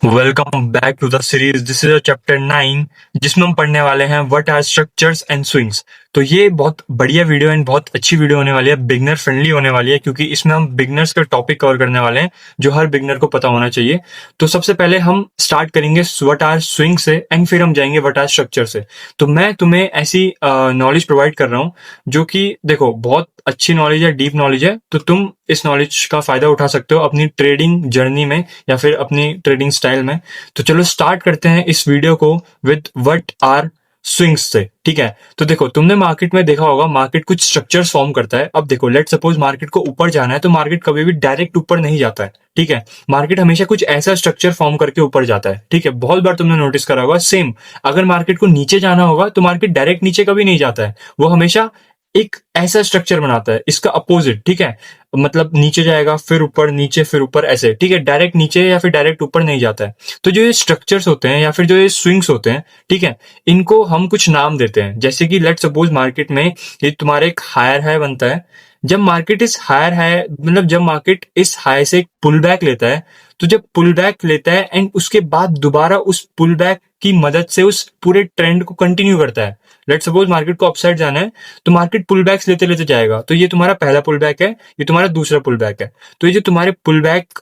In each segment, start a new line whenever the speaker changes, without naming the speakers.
Welcome back to the series. This is chapter 9 जिसमें हम पढ़ने वाले हैं what are structures and swings. तो ये बहुत बढ़िया वीडियो एंड बहुत अच्छी वीडियो होने वाली है, बिगनर फ्रेंडली होने वाली है, क्योंकि इसमें हम बिगनर्स का टॉपिक कवर करने वाले हैं जो हर बिगनर को पता होना चाहिए। तो सबसे पहले हम स्टार्ट करेंगे व्हाट आर स्विंग से एंड फिर हम जाएंगे व्हाट आर स्ट्रक्चर से। तो मैं तुम्हें ऐसी नॉलेज प्रोवाइड कर रहा हूँ जो कि देखो बहुत अच्छी नॉलेज है, डीप नॉलेज है। तो तुम इस नॉलेज का फायदा उठा सकते हो अपनी ट्रेडिंग जर्नी में या फिर अपनी ट्रेडिंग स्टाइल में। तो चलो स्टार्ट करते हैं इस वीडियो को विद व्हाट आर स्विंग्स से। ठीक है, तो देखो तुमने मार्केट में देखा होगा, मार्केट कुछ स्ट्रक्चर्स फॉर्म करता है। अब देखो लेट सपोज मार्केट को ऊपर जाना है तो मार्केट कभी भी डायरेक्ट ऊपर नहीं जाता है। ठीक है, मार्केट हमेशा कुछ ऐसा स्ट्रक्चर फॉर्म करके ऊपर जाता है। ठीक है, बहुत बार तुमने नोटिस करा होगा। सेम अगर मार्केट को नीचे जाना होगा तो मार्केट डायरेक्ट नीचे कभी नहीं जाता है, वो हमेशा एक ऐसा स्ट्रक्चर बनाता है, इसका अपोजिट। ठीक है, मतलब नीचे जाएगा फिर ऊपर, नीचे फिर ऊपर, ऐसे। ठीक है, डायरेक्ट नीचे या फिर डायरेक्ट ऊपर नहीं जाता है। तो जो ये स्ट्रक्चर्स होते हैं या फिर जो ये स्विंग्स होते हैं, ठीक है, इनको हम कुछ नाम देते हैं। जैसे कि लेट सपोज मार्केट में ये तुम्हारे एक हायर हाई बनता है। जब मार्केट इस हायर हाई, मतलब जब मार्केट इस हाई से एक पुल बैक लेता है, तो जब पुल बैक लेता है एंड उसके बाद दोबारा उस पुल बैक की मदद से उस पूरे ट्रेंड को कंटिन्यू करता है। लेट सपोज मार्केट को अपसाइड जाना है तो मार्केट पुल बैक्स लेते लेते जाएगा। तो ये तुम्हारा पहला पुल बैक है, ये तुम्हारा दूसरा पुल बैक है। तो ये जो तुम्हारे पुल बैक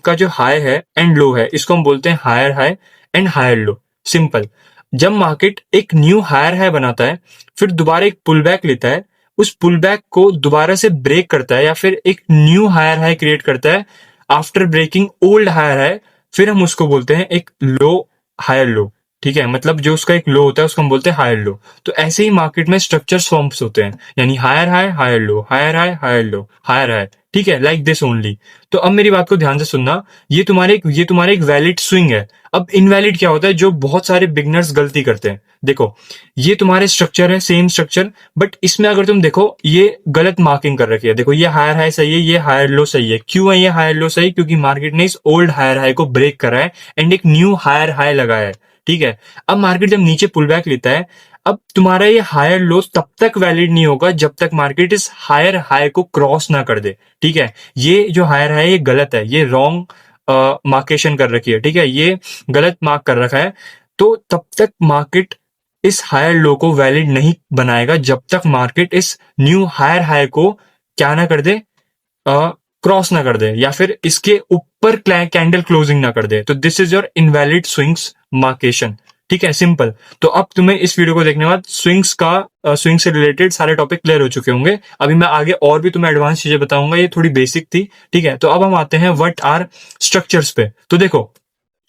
का जो हाई है एंड लो है, इसको हम बोलते हैं higher high and higher low. Simple. जब मार्केट एक न्यू हायर हाई बनाता है, फिर दोबारा एक पुल बैक लेता है, उस पुल बैक को दोबारा से ब्रेक करता है या फिर एक न्यू हायर हाई क्रिएट करता है after breaking old higher high, फिर हम उसको बोलते हैं एक लो हायर लो। ठीक है, मतलब जो उसका एक लो होता है उसको हम बोलते हैं हायर लो। तो ऐसे ही मार्केट में स्ट्रक्चर फॉर्म्स होते हैं, यानी higher high higher low, higher high higher low, higher high. ठीक है, लाइक दिस ओनली। तो अब मेरी बात को ध्यान से सुनना, ये तुम्हारे एक वैलिड स्विंग है। अब इनवैलिड क्या होता है, जो बहुत सारे बिगनर्स गलती करते हैं। देखो ये तुम्हारे स्ट्रक्चर है, सेम स्ट्रक्चर, बट इसमें अगर तुम देखो ये गलत मार्किंग कर रखी है। देखो ये हायर हाई सही है, ये हायर लो सही है। क्यों है ये हायर लो सही? क्योंकि मार्केट ने इस ओल्ड हायर हाई को ब्रेक करा है एंड एक न्यू हायर हाई लगाया है। ठीक है, अब मार्केट जब नीचे पुल बैक लेता है, अब तुम्हारा ये हायर लो तब तक वैलिड नहीं होगा जब तक मार्केट इस हायर हाई को क्रॉस ना कर दे। ठीक है, ये जो हायर हाई ये गलत है, ये रॉन्ग मार्केशन कर रखी है। ठीक है, ये गलत मार्क कर रखा है। तो तब तक मार्केट इस हायर लो को वैलिड नहीं बनाएगा जब तक मार्केट इस न्यू हायर हाई को क्या ना कर दे, क्रॉस ना कर दे या फिर इसके ऊपर कैंडल क्लोजिंग ना कर दे। तो this is your invalid swings मार्केशन। ठीक है, सिंपल। तो अब तुम्हें इस वीडियो को देखने के बाद स्विंग से रिलेटेड सारे टॉपिक क्लियर हो चुके होंगे। अभी मैं आगे और भी तुम्हें एडवांस चीजें बताऊंगा, ये थोड़ी बेसिक थी। ठीक है, तो अब हम आते हैं व्हाट आर स्ट्रक्चर्स पे। तो देखो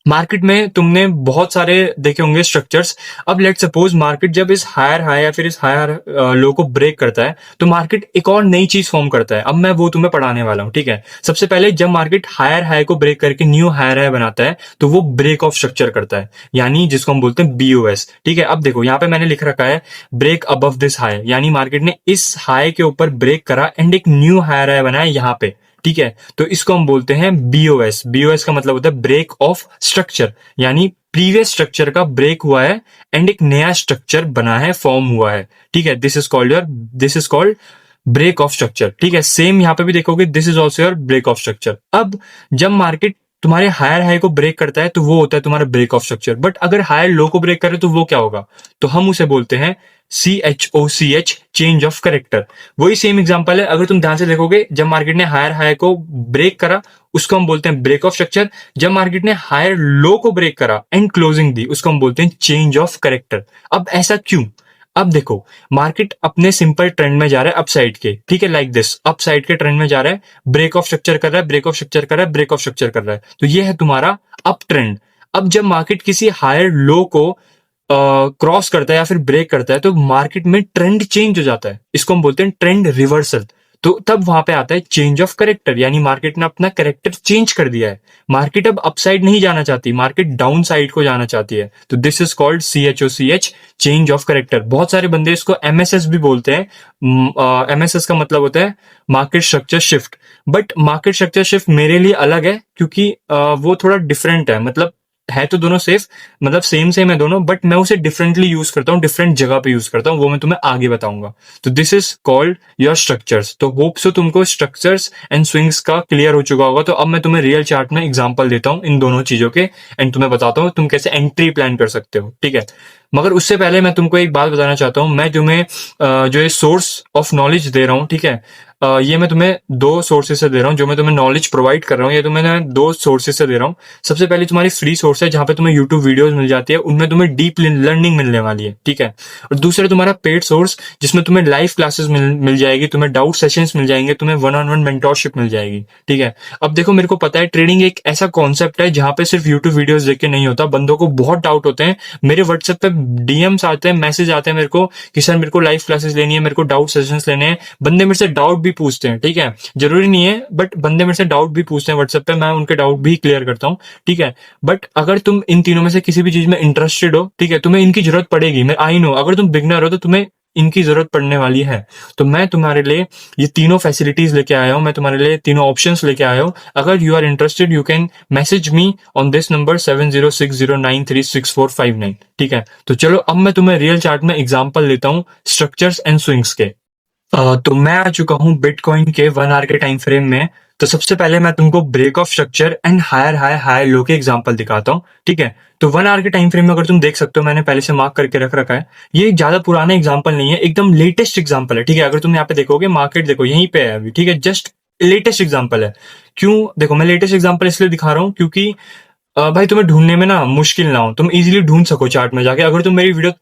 मार्केट में तुमने बहुत सारे देखे होंगे स्ट्रक्चर्स। अब लेट सपोज मार्केट जब इस हायर हाई या फिर इस हायर लो को ब्रेक करता है तो मार्केट एक और नई चीज फॉर्म करता है। अब मैं वो तुम्हें पढ़ाने वाला हूँ। ठीक है, सबसे पहले जब मार्केट हायर हाई को ब्रेक करके न्यू हायर हाई बनाता है तो वो ब्रेक ऑफ स्ट्रक्चर करता है, यानी जिसको हम बोलते हैं बीओएस। ठीक है, अब देखो यहाँ पे मैंने लिख रखा है ब्रेक अबव दिस हाई, यानी मार्केट ने इस हाई के ऊपर ब्रेक करा एंड एक न्यू हायर हाई बनाया यहाँ पे। ठीक है, तो इसको हम बोलते हैं बीओएस। बीओएस का मतलब होता है ब्रेक ऑफ स्ट्रक्चर, यानी प्रीवियस स्ट्रक्चर का ब्रेक हुआ है एंड एक नया स्ट्रक्चर बना है, फॉर्म हुआ है। ठीक है, this is called break of structure. ठीक है, सेम यहां पे भी देखोगे, this is also your break of structure. अब जब मार्केट तुम्हारे हायर हाई को ब्रेक करता है तो वो होता है तुम्हारा ब्रेक ऑफ स्ट्रक्चर, बट अगर हायर लो को ब्रेक करे तो वो क्या होगा? तो हम उसे बोलते हैं CHOCH, चेंज ऑफ करेक्टर। वही सेम एग्जांपल है, अगर तुम ध्यान से देखोगे, जब मार्केट ने हायर हाई को ब्रेक करा उसको हम बोलते हैं ब्रेक ऑफ स्ट्रक्चर। जब मार्केट ने हायर लो को ब्रेक करा एंड क्लोजिंग दी उसको हम बोलते हैं चेंज ऑफ करेक्टर। अब ऐसा क्यों? अब देखो मार्केट अपने सिंपल ट्रेंड में जा रहा है अपसाइड के। ठीक है, लाइक दिस, अपसाइड के ट्रेंड में जा रहा है, ब्रेक ऑफ स्ट्रक्चर कर रहा है, ब्रेक ऑफ स्ट्रक्चर कर रहा है, ब्रेक ऑफ स्ट्रक्चर कर रहा है। तो ये है तुम्हारा अप ट्रेंड। अब जब मार्केट किसी हायर लो को क्रॉस करता है या फिर ब्रेक करता है तो मार्केट में ट्रेंड चेंज हो जाता है, इसको हम बोलते हैं ट्रेंड रिवर्सल। तो तब वहां पे आता है चेंज ऑफ करेक्टर, यानी मार्केट ने अपना करेक्टर चेंज कर दिया है। मार्केट अब अपसाइड नहीं जाना चाहती, मार्केट डाउन साइड को जाना चाहती है। तो this is called CHOCH, change of character. बहुत सारे बंदे इसको MSS भी बोलते हैं। MSS का मतलब होता है market structure shift, but market structure shift मेरे लिए अलग है क्योंकि वो थोड़ा डिफरेंट है, मतलब है तो दोनों सेफ, मतलब सेम है दोनों, बट मैं उसे डिफरेंटली यूज करता हूँ, डिफरेंट जगह पे यूज करता हूँ, वो मैं तुम्हें आगे बताऊंगा। तो this is called your structures. तो होप सो तुमको स्ट्रक्चर्स एंड स्विंग्स का क्लियर हो चुका होगा। तो अब मैं तुम्हें रियल चार्ट में एग्जांपल देता हूँ इन दोनों चीजों के, एंड तुम्हें बताता हूँ तुम कैसे एंट्री प्लान कर सकते हो, ठीक है। मगर उससे पहले मैं तुमको एक बात बताना चाहता हूँ। मैं तुम्हें जो ये सोर्स ऑफ नॉलेज दे रहा हूँ, ठीक है, ये मैं तुम्हें दो सोर्सेज से दे रहा हूँ। जो मैं तुम्हें नॉलेज प्रोवाइड कर रहा हूँ, ये तुम्हें मैं दो सोर्सेज से दे रहा हूँ। सबसे पहले तुम्हारी फ्री सोर्स है, जहाँ पे तुम्हें यूट्यूब वीडियोस मिल जाती है, उनमें तुम्हें डीप लर्निंग मिलने वाली है, ठीक है। और दूसरा तुम्हारा पेड सोर्स, जिसमें तुम्हें लाइव क्लासेस मिल जाएगी, तुम्हें डाउट सेशंस मिल जाएंगे, तुम्हें वन ऑन वन मेंटोरशिप मिल जाएगी, ठीक है। अब देखो, मेरे को पता है ट्रेडिंग एक ऐसा कॉन्सेप्ट है जहाँ पे सिर्फ यूट्यूब वीडियोस देख के नहीं होता। बंदों को बहुत डाउट होते हैं, मेरे व्हाट्सएप पे डीएम्स आते हैं, मैसेज आते हैं मेरे को कि सर मेरे को लाइव क्लासेस लेनी है, मेरे को डाउट सेशंस लेने हैं। बंदे मेरे से डाउट भी पूछते हैं, ठीक है, जरूरी नहीं है, बट बंदे मेरे से डाउट भी पूछते हैं व्हाट्सएप पे, मैं उनके डाउट भी क्लियर करता हूँ, ठीक है। बट अगर तुम इन तीनों में से किसी भी चीज में इंटरेस्टेड हो, ठीक है, तुम्हें इनकी जरूरत पड़ेगी, मैं आई नो, अगर तुम बिगनर हो तो तुम्हें इनकी जरूरत पड़ने वाली है। तो मैं तुम्हारे लिए ये तीनों फैसिलिटीज लेके आया हूं, मैं तुम्हारे लिए तीनों ऑप्शंस लेके आया हूं। अगर you are interested, you can message me on this number 7060936459, ठीक है। तो चलो अब मैं तुम्हें रियल चार्ट में एग्जांपल लेता हूं स्ट्रक्चर्स एंड स्विंग्स के। तो मैं आ चुका हूं बिटकॉइन के 1 आवर के टाइम फ्रेम में। तो सबसे पहले मैं तुमको break of structure and higher high higher low के एग्जांपल दिखाता हूं, ठीक है। तो 1 आवर के टाइम फ्रेम में अगर तुम देख सकते हो, मैंने पहले से मार्क करके रख रखा है। ये ज्यादा पुराना एग्जांपल नहीं है, एकदम लेटेस्ट एग्जांपल है, ठीक है। अगर तुम यहाँ पे देखोगे, मार्केट देखो यहीं पे है अभी, ठीक है, जस्ट लेटेस्ट एग्जांपल है। क्यों देखो, मैं लेटेस्ट एग्जांपल इसलिए दिखा रहा हूँ क्योंकि भाई तुम्हें ढूंढने में ना मुश्किल ना हो, तुम इजीली ढूंढ सको चार्ट में जाके। अगर तुम मेरी वीडियो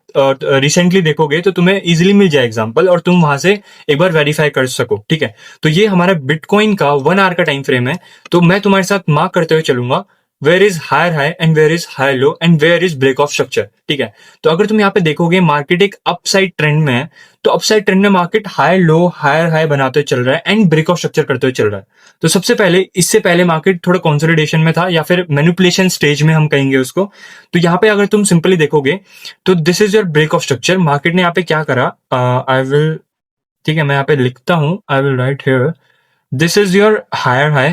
रिसेंटली देखोगे तो तुम्हें इजीली मिल जाए एग्जांपल, और तुम वहां से एक बार वेरीफाई कर सको, ठीक है। तो ये हमारा बिटकॉइन का 1 आवर का टाइम फ्रेम है। तो मैं तुम्हारे साथ मार्क करते हुए चलूंगा, where is higher high and where is higher low and where is break of structure, ठीक है। तो अगर तुम यहाँ पे देखोगे, मार्केट एक अपसाइड ट्रेंड में है। तो अपसाइड ट्रेंड में market higher low higher high बनाते हुए चल रहा है एंड ब्रेक ऑफ स्ट्रक्चर करते हुए चल रहा है। तो सबसे पहले, इससे पहले मार्केट थोड़ा कंसोलिडेशन में था, या फिर मैनिपुलेशन स्टेज में हम कहेंगे उसको। तो यहाँ पे अगर तुम सिंपली देखोगे तो this is your break of structure. Market ने यहाँ पे क्या करा, आई विल, ठीक है, मैं यहाँ पे लिखता हूं, I will write here, this is your higher high,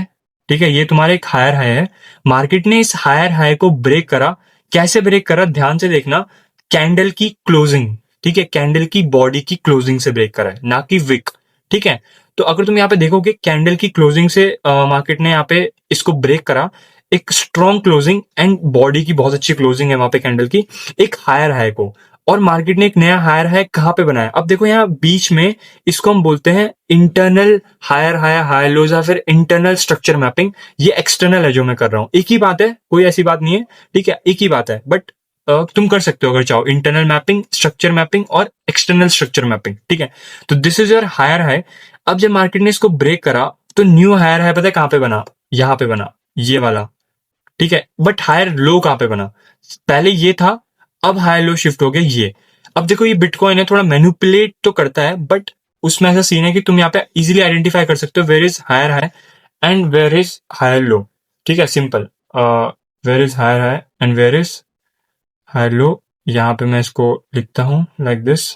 ठीक है। ये तुम्हारा एक हायर हाई है। मार्केट ने इस हायर हाई को ब्रेक करा। कैसे ब्रेक करा, ध्यान से देखना, कैंडल की क्लोजिंग, ठीक है, कैंडल की बॉडी की क्लोजिंग से ब्रेक करा है, ना कि विक, ठीक है। तो अगर तुम यहाँ पे देखोगे, कैंडल की क्लोजिंग से मार्केट ने यहाँ पे इसको ब्रेक करा, एक स्ट्रॉन्ग क्लोजिंग एंड बॉडी की बहुत अच्छी क्लोजिंग है वहां पे कैंडल की, एक हायर हाई को। और मार्केट ने एक नया हायर हाई कहाँ पे बनाया, अब देखो यहाँ बीच में, इसको हम बोलते हैं internal higher high higher lows, या फिर इंटरनल स्ट्रक्चर मैपिंग। ये एक्सटर्नल है जो मैं कर रहा हूं, एक ही बात है, कोई ऐसी बात नहीं है, ठीक है, एक ही बात है। बट तुम कर सकते हो अगर चाहो, इंटरनल मैपिंग, स्ट्रक्चर मैपिंग और एक्सटर्नल स्ट्रक्चर मैपिंग, ठीक है। तो this is your higher high. अब जब मार्केट ने इसको ब्रेक करा तो न्यू हायर हाई पता है कहां पे बना, यहां पे बना, ये वाला, ठीक है। बट हायर लो कहां पे बना, पहले ये था, अब हायर लो शिफ्ट हो गया ये। अब देखो ये बिटकॉइन है, थोड़ा मैनिपुलेट तो करता है, बट उसमें ऐसा सीन है कि तुम यहाँ पे इजीली आइडेंटिफाई कर सकते हो where is higher high and where is higher low, ठीक है, simple. Where is higher high and where is higher low, यहाँ पे मैं इसको लिखता हूं लाइक दिस,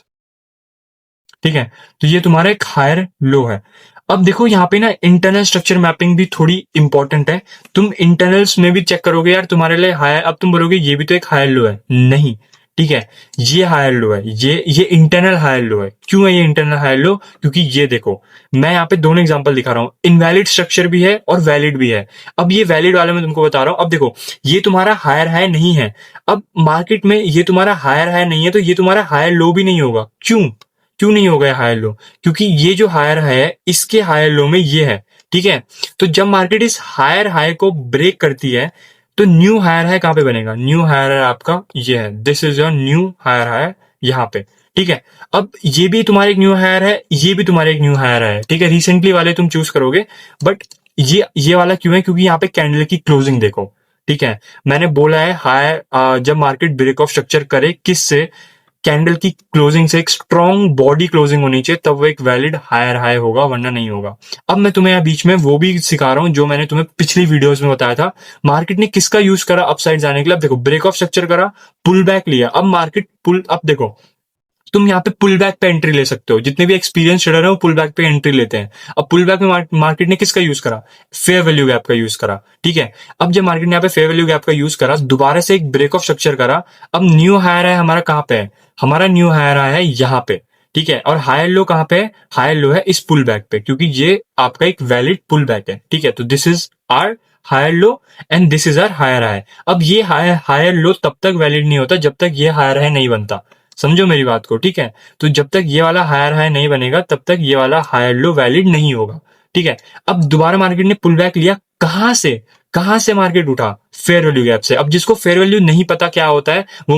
ठीक है। तो ये तुम्हारा एक हायर लो है। अब देखो यहाँ पे ना इंटरनल स्ट्रक्चर मैपिंग भी थोड़ी इंपॉर्टेंट है। तुम इंटरनल्स में भी चेक करोगे यार, तुम्हारे लिए हायर, अब तुम बोलोगे ये भी तो एक हायर लो है, नहीं, ठीक है, ये हायर लो है, ये इंटरनल हायर लो है। क्यों है ये इंटरनल हायर लो, क्योंकि ये देखो, मैं यहाँ पे दोनों एग्जांपल दिखा रहा हूँ, इनवैलिड स्ट्रक्चर भी है और वैलिड भी है। अब ये वैलिड वाला मैं तुमको बता रहा हूँ। अब देखो, ये तुम्हारा हायर हाई नहीं है, अब मार्केट में ये तुम्हारा हायर हाई नहीं है, तो ये तुम्हारा हायर लो भी नहीं होगा। क्यों क्यों नहीं होगा हायर लो, क्योंकि ये जो हायर है इसके हायर लो में ये है, ठीक है। तो जब मार्केट इस हायर हाई को ब्रेक करती है तो न्यू हायर हाई कहां पे बनेगा, न्यू हायर हाई आपका ये है, this is your new higher high यहाँ पे, ठीक है। अब ये भी तुम्हारे एक न्यू हायर है, ये भी तुम्हारे एक न्यू हायर है, ठीक है। रिसेंटली वाले तुम चूज करोगे, बट ये वाला क्यों है, क्योंकि यहाँ पे कैंडल की क्लोजिंग देखो, ठीक है। मैंने बोला है हायर, जब मार्केट ब्रेक ऑफ स्ट्रक्चर करे किससे, कैंडल की क्लोजिंग से, एक स्ट्रॉन्ग बॉडी क्लोजिंग होनी चाहिए, तब वो एक वैलिड हायर हाई होगा, वरना नहीं होगा। अब मैं तुम्हें यहाँ बीच में वो भी सिखा रहा हूं जो मैंने तुम्हें पिछली वीडियोस में बताया था। मार्केट ने किसका यूज करा अपसाइड जाने के लिए, अब देखो ब्रेक ऑफ स्ट्रक्चर करा, पुल बैक लिया, अब मार्केट पुल, अब देखो तुम यहाँ पे पुल बैक पे एंट्री ले सकते हो। जितने भी एक्सपीरियंस ट्रेडर है वो पुल बैक पे एंट्री लेते हैं। अब पुल बैक में मार्केट ने किसका यूज करा? फेयर वैल्यू गैप का यूज करा, ठीक है। अब जब मार्केट ने यहाँ पे फेयर वैल्यू गैप का यूज करा, दोबारा से एक ब्रेक ऑफ स्ट्रक्चर करा। अब न्यू हायर है हमारा कहाँ पे है? हमारा न्यू हायर है यहाँ पे, ठीक है। और हायर लो कहाँ पे है? हायर लो है इस पुल बैक पे, क्योंकि ये आपका एक वैलिड पुल बैक है, ठीक है। तो this is our higher low and this is our higher high. अब ये हायर लो तब तक वैलिड नहीं होता जब तक ये हायर हाई नहीं बनता। समझो मेरी बात को, ठीक है। तो जब तक ये वाला हायर हाई नहीं बनेगा तब तक ये वाला हायर लो वैलिड नहीं होगा, ठीक है। अब दोबारा मार्केट ने पुल बैक लिया, कहां से मार्केट उठा? फेयर वैल्यू गैप से। अब जिसको फेयर वैल्यू नहीं पता क्या होता है वो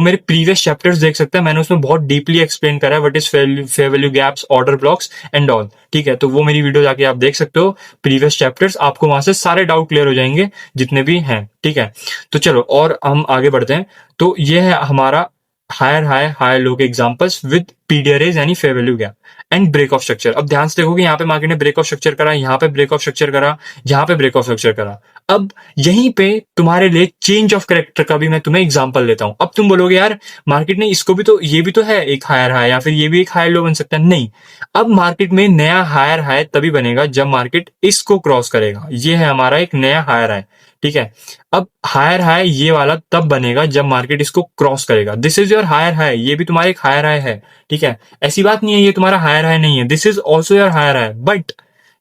मेरे प्रीवियस चैप्टर्स देख सकता है। मैंने उसमें बहुत डीपली एक्सप्लेन करा है what is fair value gaps, order blocks and all, ठीक है। तो वो मेरी वीडियो जाके आप देख सकते हो, प्रीवियस चैप्टर्स, आपको वहां से सारे डाउट क्लियर हो जाएंगे जितने भी हैं, ठीक है। तो चलो और हम आगे बढ़ते हैं। तो ये है हमारा हायर लो के एग्जांपल्स विद पीडीआरएस यानी fair value gap and break of structure. अब ध्यान से देखो कि यहाँ पे मार्केट ने ब्रेक ऑफ स्ट्रक्चर करा, यहाँ पे ब्रेक ऑफ स्ट्रक्चर करा, यहाँ पे ब्रेक ऑफ स्ट्रक्चर करा। अब यहीं पे तुम्हारे लिए चेंज ऑफ कैरेक्टर का भी मैं तुम्हें एग्जांपल लेता हूं। अब तुम बोलोगे यार मार्केट ने इसको भी तो, ये भी तो है एक हायर हाई या फिर ये भी एक हायर लो बन सकता है। नहीं, अब मार्केट में नया हायर हाई तभी बनेगा जब मार्केट इसको क्रॉस करेगा। ये है हमारा एक नया हायर हाई, ठीक है। अब हायर हाई ये वाला तब बनेगा जब मार्केट इसको क्रॉस करेगा। This is your higher high, ये भी तुम्हारा एक हायर हाई है, ठीक है। ऐसी बात नहीं है ये तुम्हारा हायर हाई नहीं है, this is also your higher high, but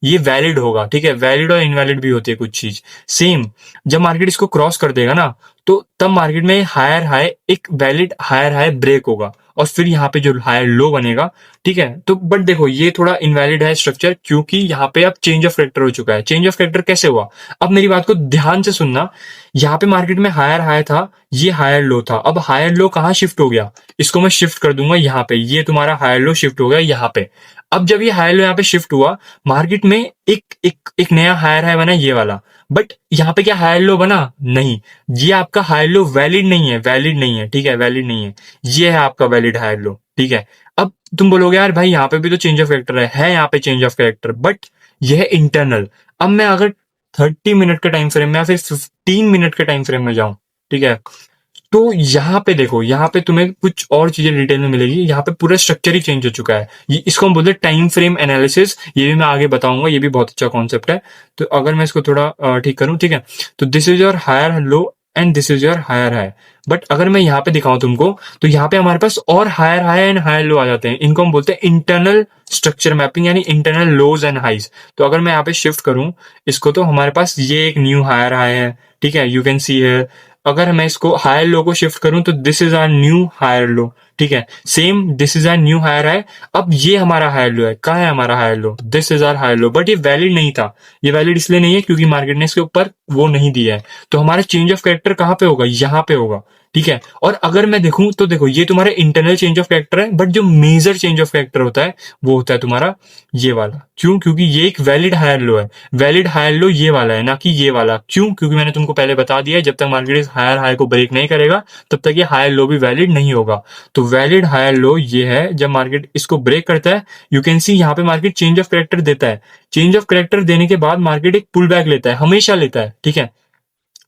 ये वैलिड होगा, ठीक है। वैलिड और इनवैलिड भी होती है कुछ चीज। सेम जब मार्केट इसको क्रॉस कर देगा ना, तो तब मार्केट में हायर हाई एक वैलिड हायर हाई ब्रेक होगा और फिर यहाँ पे जो हायर लो बनेगा, ठीक है। तो बट देखो ये थोड़ा इनवैलिड है स्ट्रक्चर, क्योंकि यहाँ पे अब चेंज ऑफ कैरेक्टर हो चुका है। चेंज ऑफ कैरेक्टर कैसे हुआ? अब मेरी बात को ध्यान से सुनना। यहाँ पे मार्केट में हायर हाई था, ये हायर लो था। अब हायर लो कहाँ शिफ्ट हो गया? इसको मैं शिफ्ट कर दूंगा यहाँ पे, ये तुम्हारा हायर लो शिफ्ट हो गया यहाँ पे। अब जब ये हायर लो यहाँ पे शिफ्ट हुआ, मार्केट में एक नया हायर हाई बना ये वाला, बट यहाँ पे क्या हायर लो बना? नहीं, ये आपका हायर लो वैलिड नहीं है, वैलिड नहीं है, ठीक है, वैलिड नहीं है। ये है आपका वैलिड हायर लो, ठीक है। अब तुम बोलोगे यार भाई यहाँ पे भी तो चेंज ऑफ कैरेक्टर है यहाँ पे चेंज ऑफ कैरेक्टर, बट ये है इंटरनल। अब मैं अगर 30 मिनट के टाइम फ्रेम में या फिर 15 मिनट के टाइम फ्रेम में जाऊं, ठीक है, तो यहाँ पे देखो, यहाँ पे तुम्हें कुछ और चीजें डिटेल में मिलेगी। यहाँ पे पूरा स्ट्रक्चर ही चेंज हो चुका है। ये इसको हम बोलते हैं टाइम फ्रेम एनालिसिस। ये भी मैं आगे बताऊंगा, ये भी बहुत अच्छा कॉन्सेप्ट है। तो अगर मैं इसको थोड़ा ठीक करूं, ठीक है, तो this is your higher low and this is your higher high. But अगर मैं यहाँ पे दिखाऊं तुमको, तो यहाँ पे हमारे पास और higher high and higher low आ जाते हैं। इनको हम बोलते हैं इंटरनल स्ट्रक्चर मैपिंग यानी इंटरनल लोज एंड हाइज। तो अगर मैं यहाँ पे शिफ्ट करूं इसको, तो हमारे पास ये एक न्यू हायर हाई है, ठीक है, यू कैन सी है। अगर मैं इसको हायर लो को शिफ्ट करूं तो this is our new higher low, ठीक है। Same this is our new higher high. अब ये हमारा हायर लो है, कहाँ है हमारा higher low? This is our higher low, but ये वैलिड नहीं था। ये वैलिड इसलिए नहीं है क्योंकि मार्केट ने इसके ऊपर वो नहीं दिया है। तो हमारा चेंज ऑफ कैरेक्टर कहाँ पे होगा? यहाँ पे होगा, ठीक है। और अगर मैं देखूं तो देखो ये तुम्हारा इंटरनल चेंज ऑफ कैरेक्टर है, बट जो मेजर चेंज ऑफ कैरेक्टर होता है वो होता है तुम्हारा ये वाला। क्यों? क्योंकि ये एक वैलिड हायर लो है। वैलिड हायर लो ये वाला है, ना कि ये वाला। क्यों? क्योंकि मैंने तुमको पहले बता दिया है जब तक मार्केट इस हायर हाई को ब्रेक नहीं करेगा तब तक ये हायर लो भी वैलिड नहीं होगा। तो वैलिड हायर लो ये है जब मार्केट इसको ब्रेक करता है। यू कैन सी यहाँ पे मार्केट चेंज ऑफ कैरेक्टर देता है। चेंज ऑफ कैरेक्टर देने के बाद मार्केट एक पुल बैक लेता है, हमेशा लेता है, ठीक है।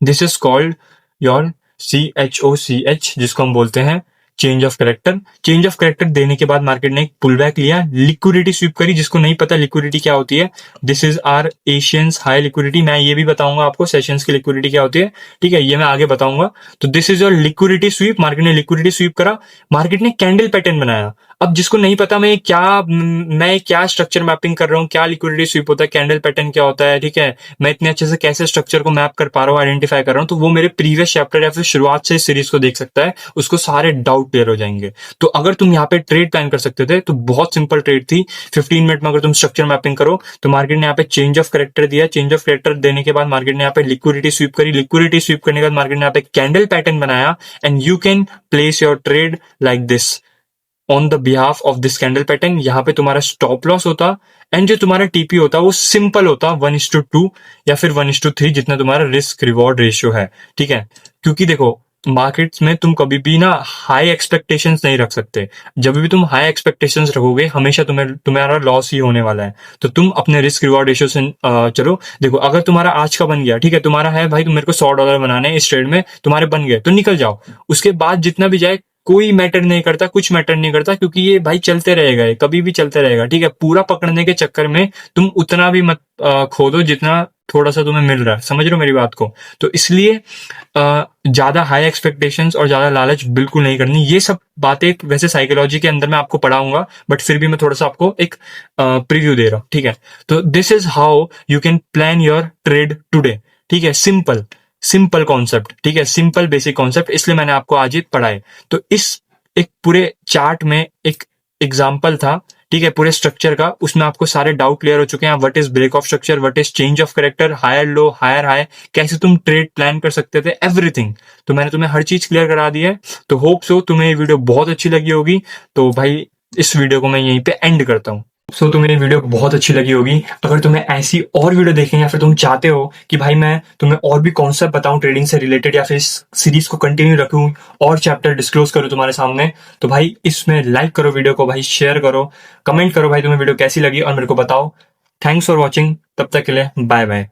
This is called your CHOCH, जिसको हम बोलते हैं change of character. Change of character देने के बाद मार्केट ने एक पुल बैक लिया, लिक्विडिटी स्वीप करी। जिसको नहीं पता लिक्विडिटी क्या होती है, this is our Asians high liquidity. मैं ये भी बताऊंगा आपको सेशंस की लिक्विडिटी क्या होती है, ठीक है, ये मैं आगे बताऊंगा। तो this is your liquidity SVEEP. Market ने लिक्विडिटी स्वीप करा, मार्केट ने कैंडल पैटर्न बनाया। अब जिसको नहीं पता मैं क्या स्ट्रक्चर मैपिंग कर रहा हूँ, क्या लिक्विडिटी स्वीप होता है, कैंडल पैटर्न क्या होता है, ठीक है, मैं इतने अच्छे से कैसे स्ट्रक्चर को मैप कर पा रहा हूँ, आइडेंटिफाई कर रहा हूँ, तो वो मेरे प्रीवियस चैप्टर या फिर शुरुआत से सीरीज को देख सकता है, उसको सारे डाउट क्लियर हो जाएंगे। तो अगर तुम यहाँ पे ट्रेड प्लान कर सकते थे तो बहुत सिंपल ट्रेड थी। 15 मिनट में अगर तुम स्ट्रक्चर मैपिंग करो तो मार्केट ने यहाँ पे चेंज ऑफ कैरेक्टर दिया। चेंज ऑफ कैरेक्टर देने के बाद मार्केट ने यहाँ पे लिक्विडिटी स्वीप करी। लिक्विडिटी स्वीप करने के बाद मार्केट ने यहाँ पे कैंडल पैटर्न बनाया and you can place your trade like this on the behalf of this candle pattern. यहाँ पे तुम्हारा स्टॉप लॉस होता एंड जो तुम्हारा टीपी होता वो सिंपल होता 1:2 या फिर 1:3, जितना तुम्हारा रिस्क रिवॉर्ड रेशियो है, ठीक है। क्योंकि देखो मार्केट्स में तुम कभी भी ना हाई एक्सपेक्टेशंस नहीं रख सकते। जब भी तुम हाई एक्सपेक्टेशंस रखोगे हमेशा तुम्हारा लॉस ही होने वाला है। तो तुम अपने रिस्क रिवॉर्ड रेशियो से चलो। देखो अगर तुम्हारा आज का बन गया, ठीक है, तुम्हारा है भाई तुम मेरे को $100 बनाने हैं इस ट्रेड में, तुम्हारे बन गए तो निकल जाओ। उसके बाद जितना भी जाए कोई मैटर नहीं करता, कुछ मैटर नहीं करता, क्योंकि ये भाई चलते रहेगा, ये कभी भी चलते रहेगा, ठीक है। पूरा पकड़ने के चक्कर में तुम उतना भी मत खो दो जितना थोड़ा सा तुम्हें मिल रहा है, समझ रहे हो मेरी बात को। तो इसलिए ज्यादा हाई एक्सपेक्टेशंस और ज्यादा लालच बिल्कुल नहीं करनी। ये सब बातें वैसे साइकोलॉजी के अंदर मैं आपको पढ़ाऊंगा, बट फिर भी मैं थोड़ा सा आपको एक प्रीव्यू दे रहा हूँ, ठीक है। तो this is how you can plan your trade today, ठीक है। सिंपल सिंपल कॉन्सेप्ट, ठीक है, सिंपल बेसिक कॉन्सेप्ट, इसलिए मैंने आपको आज ये पढ़ाए। तो इस एक पूरे चार्ट में एक एग्जाम्पल था, ठीक है, पूरे स्ट्रक्चर का, उसमें आपको सारे डाउट क्लियर हो चुके हैं। What is break of structure, what is change of character, higher low higher high, कैसे तुम ट्रेड प्लान कर सकते थे, एवरीथिंग। तो मैंने तुम्हें हर चीज क्लियर करा दी है। तो होप सो तुम्हें ये वीडियो बहुत अच्छी लगी होगी। तो भाई इस वीडियो को मैं यहीं पे एंड करता हूँ। सो तुम्हें ये वीडियो बहुत अच्छी लगी होगी। अगर तुम्हें ऐसी और वीडियो देखनी है या फिर तुम चाहते हो कि भाई मैं तुम्हें और भी कॉन्सेप्ट बताऊं ट्रेडिंग से रिलेटेड, या फिर इस सीरीज को कंटिन्यू रखूं और चैप्टर डिस्क्लोज करूं तुम्हारे सामने, तो भाई इसमें लाइक करो वीडियो को, भाई शेयर करो, कमेंट करो भाई तुम्हें वीडियो कैसी लगी और मेरे को बताओ। थैंक्स फॉर वॉचिंग, तब तक के लिए बाय बाय।